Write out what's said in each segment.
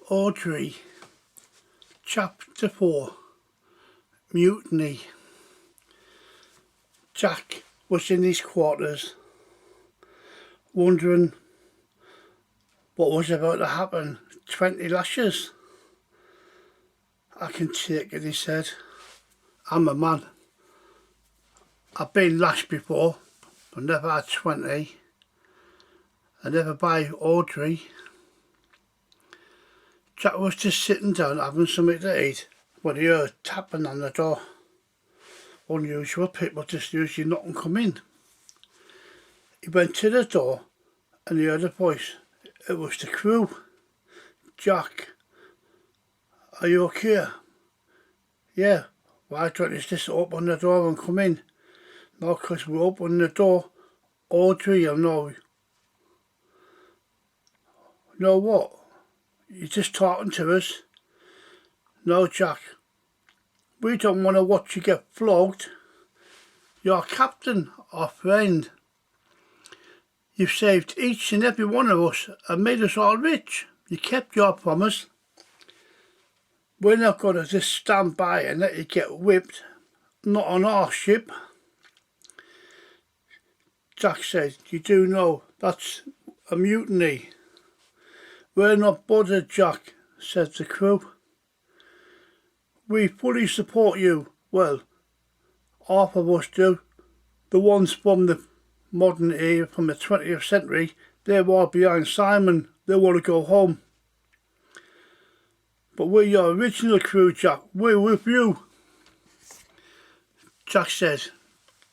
Audrey, Chapter 4, Mutiny. Jack was in his quarters, wondering what was about to happen. 20 lashes. I can take it, he said. I'm a man. I've been lashed before, but never had 20. And never by Audrey. Jack was just sitting down having something to eat when he heard tapping on the door. Unusual, people just usually knock and come in. He went to the door and he heard a voice. It was the crew. Jack, are you okay? Yeah, why don't you just open the door and come in? No, because we open the door, Audrey will know. Know what? You're just talking to us. No, Jack. We don't want to watch you get flogged. You're captain, our friend. You've saved each and every one of us and made us all rich. You kept your promise. We're not going to just stand by and let you get whipped. Not on our ship. Jack said, you do know that's a mutiny. We're not bothered, Jack, said the crew. We fully support you. Well, half of us do. The ones from the modern era, from the 20th century, they're all behind Simon. They want to go home. But we're your original crew, Jack. We're with you. Jack said,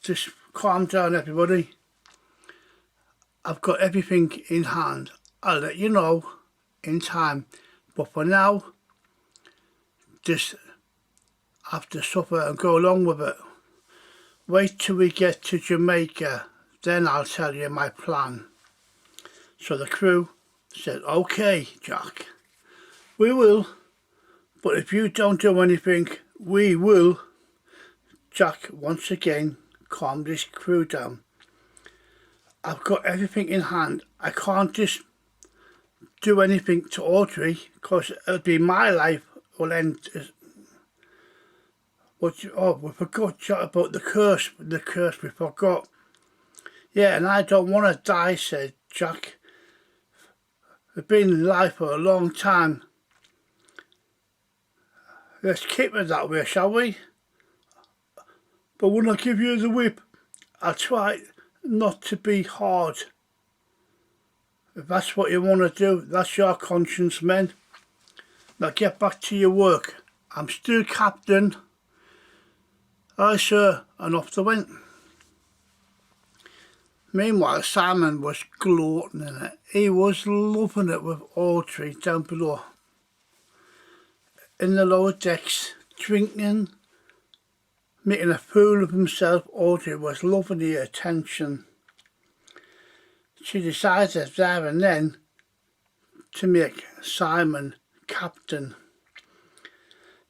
just calm down, everybody. I've got everything in hand. I'll let you know in time, but for now, just have to suffer and go along with it. Wait till we get to Jamaica, then I'll tell you my plan. So the crew said, okay, Jack, we will, but if you don't do anything, we will. Jack once again calmed his crew down. I've got everything in hand. I can't just do anything to Audrey because it'll be my life will end. We forgot, Jack, about the curse. The curse we forgot. Yeah, and I don't want to die, said Jack. We've been in life for a long time. Let's keep it that way, shall we? But when I give you the whip, I'll try not to be hard. If that's what you want to do, that's your conscience, men. Now get back to your work. I'm still captain. Aye, sir, and off they went. Meanwhile, Simon was gloating in it. He was loving it with Audrey down below. In the lower decks, drinking, making a fool of himself. Audrey was loving the attention. She decided there and then to make Simon captain.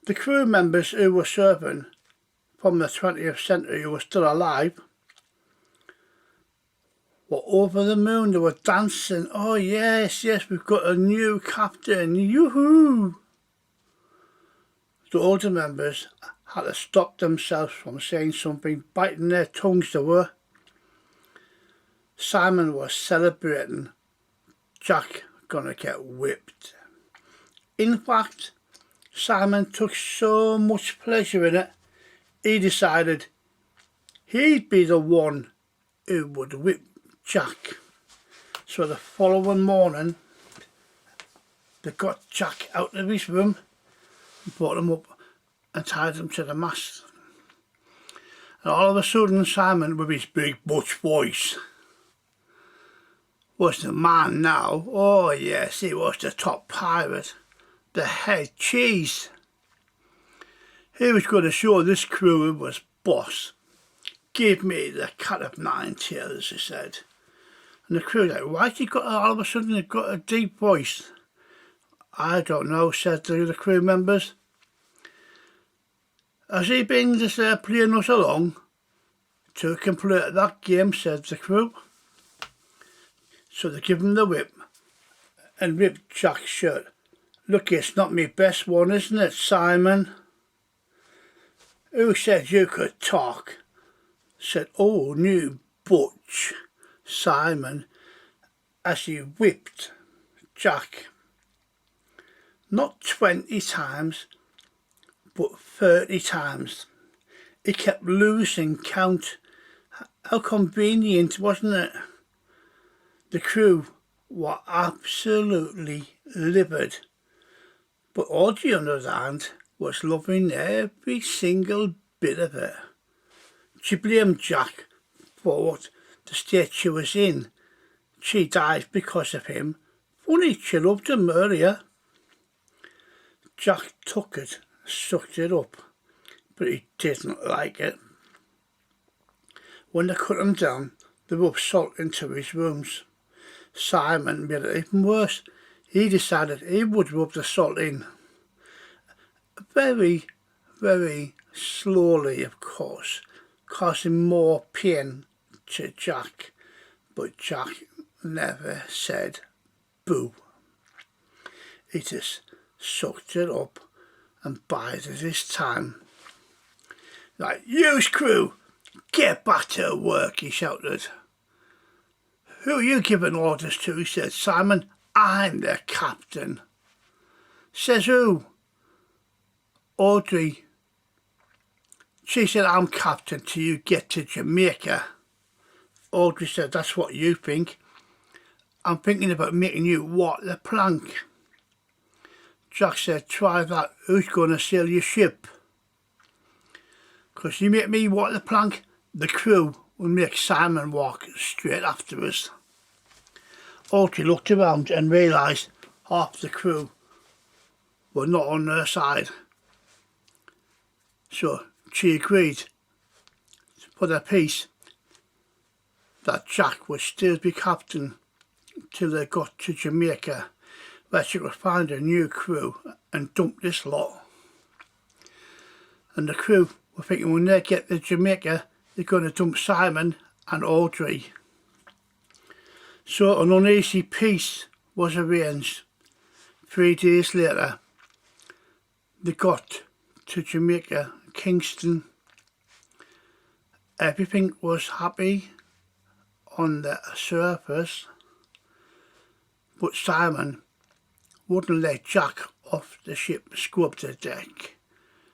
The crew members who were serving from the 20th century who were still alive were over the moon. They were dancing. Oh yes, yes, we've got a new captain. Yoo-hoo! The older members had to stop themselves from saying something, biting their tongues they were. Simon was celebrating. Jack gonna get whipped. In fact, Simon took so much pleasure in it, he decided he'd be the one who would whip Jack. So the following morning, they got Jack out of his room, brought him up and tied him to the mast. And all of a sudden, Simon, with his big butch voice, was the man now. Oh yes, he was the top pirate, the head cheese. He was going to show this crew who was boss. Give me the cat of nine tails, he said. And the crew like, why's he got all of a sudden he got a deep voice? I don't know, said the crew members. Has he been just playing us along to complete that game, said the crew. So they give him the whip and ripped Jack's shirt Look, it's not my best one, isn't it, Simon? Who said you could talk? Said old new Butch Simon as he whipped Jack. Not 20 times, but 30 times. He kept losing count. How convenient, wasn't it? The crew were absolutely livid. But Audrey, on the other hand, was loving every single bit of it. She blamed Jack for the state she was in. She died because of him. Funny, she loved him earlier. Jack took it, sucked it up, but he didn't like it. When they cut him down, they rubbed salt into his wounds. Simon made it even worse. He decided he would rub the salt in. Very, very slowly, of course, causing more pain to Jack. But Jack never said boo. He just sucked it up and bided his time. Like, "You crew, get back to work," he shouted. "Who are you giving orders to?" said Simon. "I'm the captain." Says who? Audrey. She said, "I'm captain till you get to Jamaica." Audrey said, "That's what you think. I'm thinking about making you walk the plank." Jack said, "Try that. Who's going to sail your ship? Because you make me walk the plank, the crew will make Simon walk straight after us." Audrey looked around and realised half the crew were not on her side. So she agreed for their peace that Jack would still be captain till they got to Jamaica, where she could find a new crew and dump this lot. And the crew were thinking when they get to Jamaica, they're going to dump Simon and Audrey. So an uneasy peace was arranged. 3 days later, they got to Jamaica, Kingston. Everything was happy on the surface, but Simon wouldn't let Jack off the ship scrub the deck.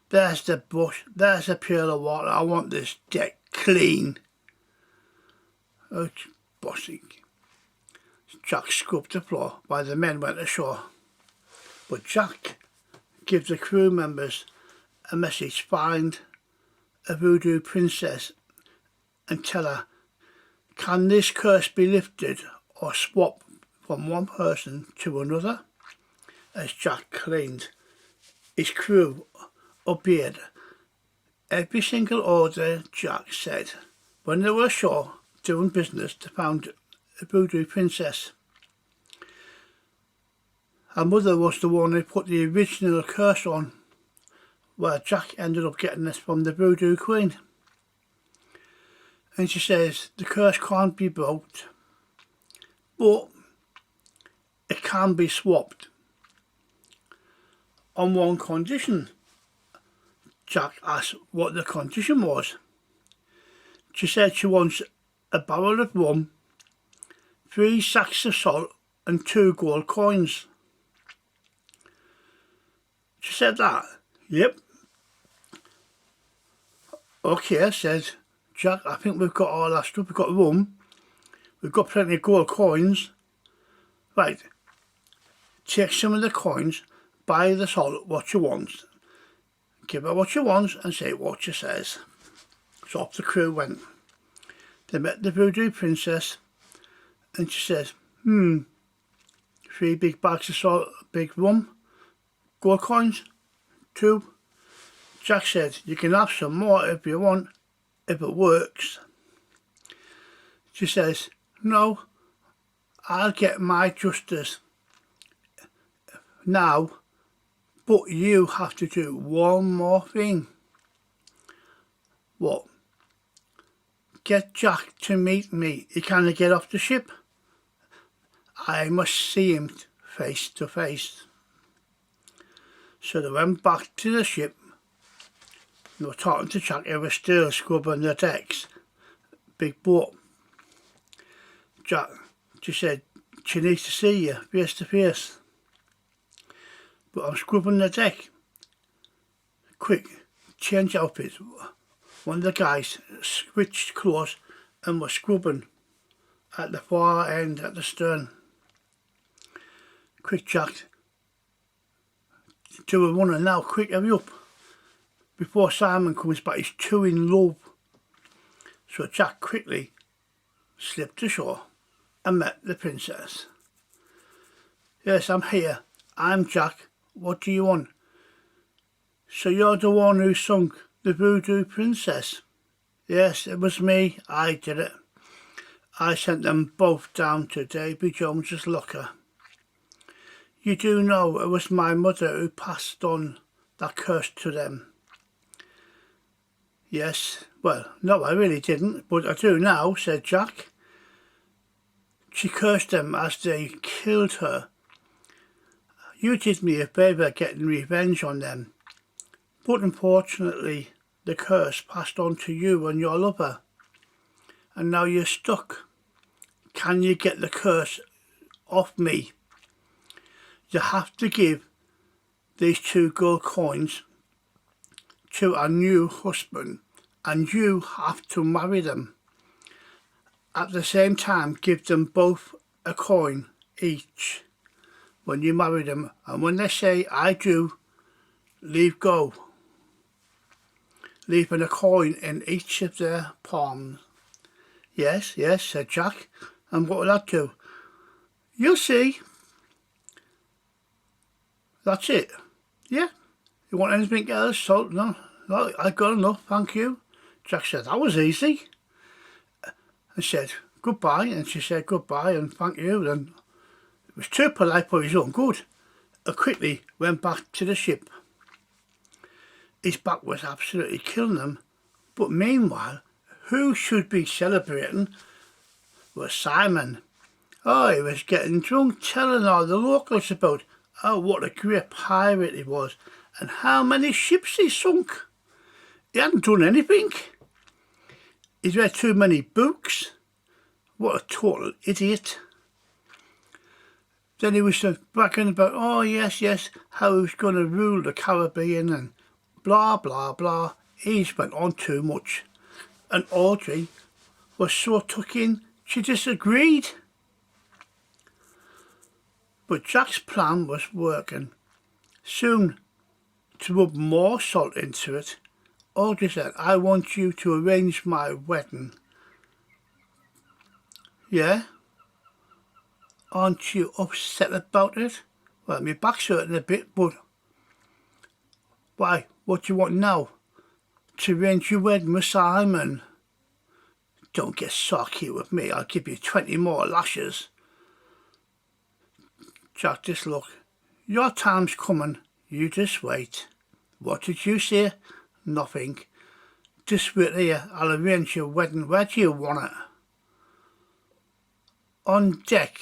"There's the brush, there's a pail of water, I want this deck clean." Oh, bossy. Jack scrubbed the floor while the men went ashore. But Jack gave the crew members a message: find a voodoo princess and tell her, can this curse be lifted or swapped from one person to another? As Jack cleaned, his crew obeyed every single order Jack said. When they were ashore doing business, they found a voodoo princess. Her mother was the one who put the original curse on, where Jack ended up getting this from the voodoo queen. And she says the curse can't be broke, but it can be swapped on one condition. Jack asked what the condition was. She said she wants a barrel of rum, 3 sacks of salt and 2 gold coins. She said that. Yep. Okay, said Jack, I think we've got all that stuff. We've got rum, we've got plenty of gold coins. Right, take some of the coins, buy the salt what you want, give her what you want and say what she says. So off the crew went. They met the voodoo princess and she says, 3 big bags of salt, big rum, gold coins, 2. Jack said, you can have some more if you want, if it works. She says, no, I'll get my justice now, but you have to do one more thing. What? Get Jack to meet me. He can't get off the ship. I must see him face to face. So they went back to the ship. They were talking to Jack, who was still scrubbing the decks. Big boat. Jack, she said, she needs to see you face to face. But I'm scrubbing the deck. Quick, change outfits. One of the guys switched clothes and was scrubbing at the far end at the stern. Quick, Jack. Do a runner now, quick, hurry up. Before Simon comes back, he's chewing low. So Jack quickly slipped ashore and met the princess. Yes, I'm here. I'm Jack. What do you want? So you're the one who sunk the voodoo princess? Yes, it was me. I did it. I sent them both down to Davy Jones's locker. You do know it was my mother who passed on that curse to them. Yes, well, no, I really didn't, but I do now, said Jack. She cursed them as they killed her. You did me a favour getting revenge on them, but unfortunately the curse passed on to you and your lover, and now you're stuck. Can you get the curse off me? You have to give these 2 gold coins to a new husband, and you have to marry them. At the same time, give them both a coin each when you marry them, and when they say I do, leave go, leaving a coin in each of their palms. Yes, yes, said Jack, and what will that do? You'll see. That's it. Yeah. You want anything else? So, no, I've got enough, thank you. Jack said, that was easy. And said, goodbye. And she said, goodbye and thank you. And it was too polite for his own good. And quickly went back to the ship. His back was absolutely killing him. But meanwhile, who should be celebrating was Simon. Oh, he was getting drunk, telling all the locals about, oh, what a great pirate he was, and how many ships he sunk. He hadn't done anything. He'd read too many books. What a total idiot. Then he was bragging about, oh yes, yes, how he was going to rule the Caribbean and blah, blah, blah. He's went on too much. And Audrey was so took in, she disagreed. But Jack's plan was working. Soon, to rub more salt into it, Audrey said, I want you to arrange my wedding. Yeah? Aren't you upset about it? Well, my back's hurting a bit, but why? What do you want now? To arrange your wedding with Simon? Don't get sarky with me. I'll give you 20 more lashes. Jack, just look. Your time's coming. You just wait. What did you say? Nothing. Just wait here. I'll arrange your wedding. Where do you want it? On deck.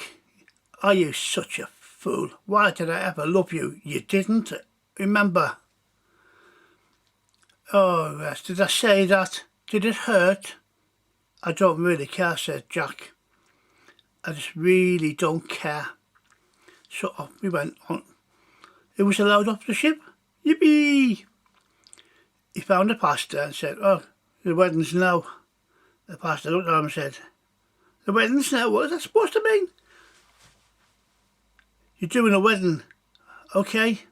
Are you such a fool? Why did I ever love you? You didn't. Remember? Oh, yes. Did I say that? Did it hurt? I don't really care, said Jack. I just really don't care. So off we went on. He was allowed off the ship. Yippee! He found a pastor and said, oh, the wedding's now. The pastor looked at him and said, the wedding's now? What is that supposed to mean? You're doing a wedding, okay?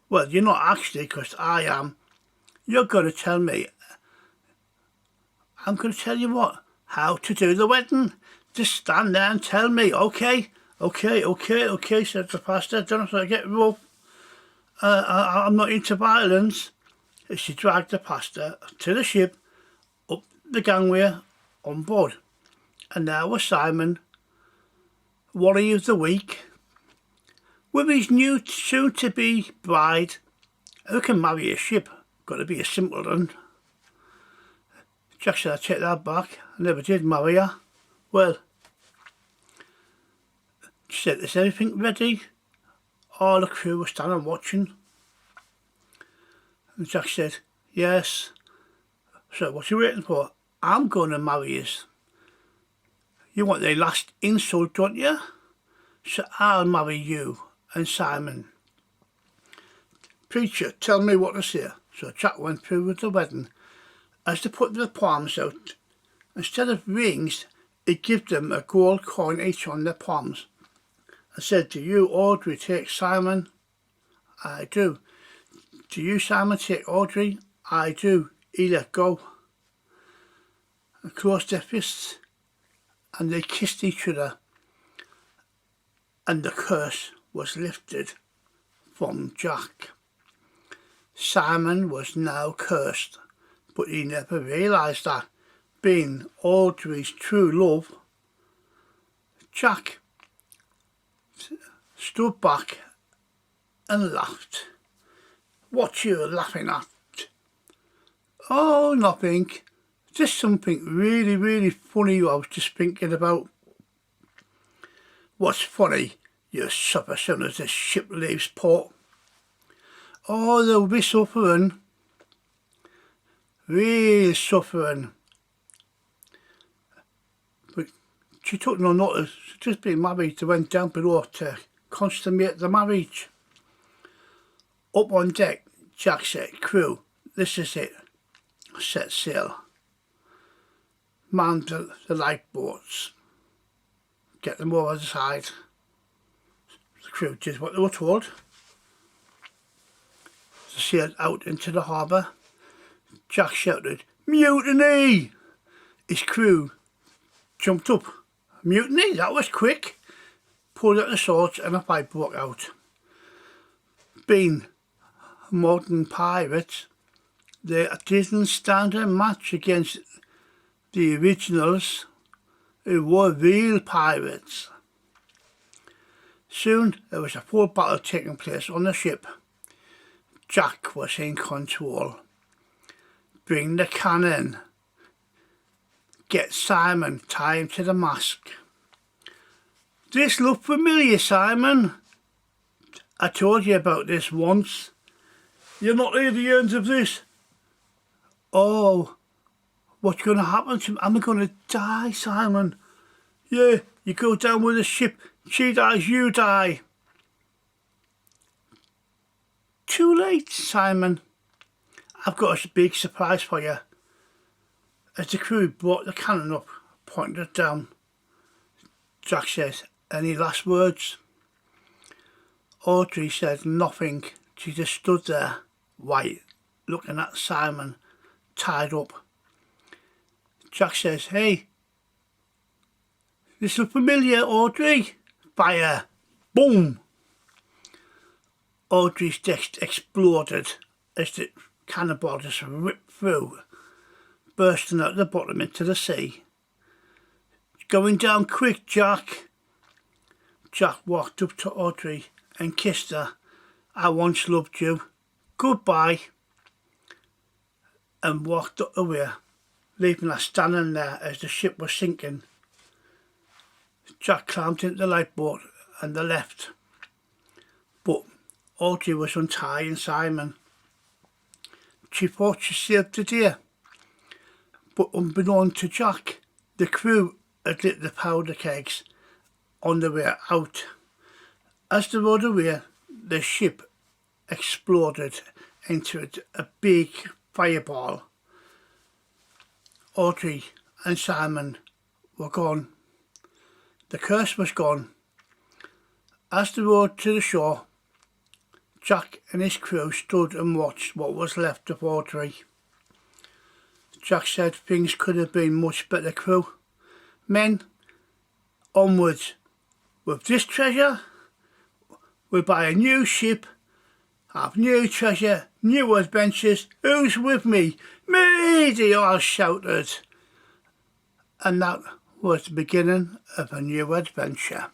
Well, you're not actually, because I am. You're going to tell me. I'm going to tell you what? How to do the wedding. Just stand there and tell me, okay? Okay, said the pastor. Don't have to get rough. I'm not into violence. She dragged the pastor to the ship, up the gangway, on board. And there was Simon, warrior of the week, with his new soon-to-be bride. Who can marry a ship? Got to be a simpleton. Jack said, I take that back. I never did marry her. Well, she said, is everything ready? All the crew were standing watching. And Jack said, yes. So what are you waiting for? I'm going to marry you. You want the last insult, don't you? So I'll marry you. And Simon, preacher, tell me what to say. So Jack went through with the wedding. As they put the palms out, instead of rings, he gave them a gold coin each on their palms and said, do you, Audrey, take Simon? I do. Do you, Simon, take Audrey? I do. He let go and closed their fists, and they kissed each other, and the curse was lifted from Jack. Simon was now cursed, but he never realised that, being Audrey's true love. Jack stood back and laughed. What you laughing at? Oh, nothing. Just something really, really funny I was just thinking about. What's funny? You suffer as soon as the ship leaves port. Oh, they'll be suffering. Really suffering. But she took no notice. She'd just been married. They went down below to consummate the marriage. Up on deck, Jack said, crew, this is it. Set sail. Man the lifeboats. Get them over the side. The crew did what they were told. They sailed out into the harbour. Jack shouted, mutiny! His crew jumped up. Mutiny? That was quick. Pulled out the swords and a fight broke out. Being modern pirates, they didn't stand a match against the originals who were real pirates. Soon there was a full battle taking place on the ship. Jack was in control. Bring the cannon. Get Simon, tie him to the mast. This look familiar, Simon. I told you about this once. You're not the end of this. Oh, what's going to happen to me? Am I going to die, Simon? Yeah, you go down with the ship. She dies, you die. Too late, Simon. I've got a big surprise for you. As the crew brought the cannon up, pointed it down, Jack says, any last words? Audrey said nothing. She just stood there, white, looking at Simon, tied up. Jack says, hey, this look familiar, Audrey? Fire! Boom! Audrey's deck exploded as the cannonball just ripped through, bursting out the bottom into the sea. It's going down quick, Jack. Jack walked up to Audrey and kissed her. I once loved you. Goodbye. And walked away, leaving her standing there as the ship was sinking. Jack climbed into the lifeboat and they left. But Audrey was untying Simon. She thought she saved the day. But unbeknown to Jack, the crew had lit the powder kegs on the way out. As they rode away, the ship exploded into a big fireball. Audrey and Simon were gone. The curse was gone. As they rode to the shore, Jack and his crew stood and watched what was left of Audrey. Jack said things could have been much better, crew. Men, onwards. With this treasure, we'll buy a new ship, have new treasure, new adventures. Who's with me? Me, they all shouted. And that was the beginning of a new adventure.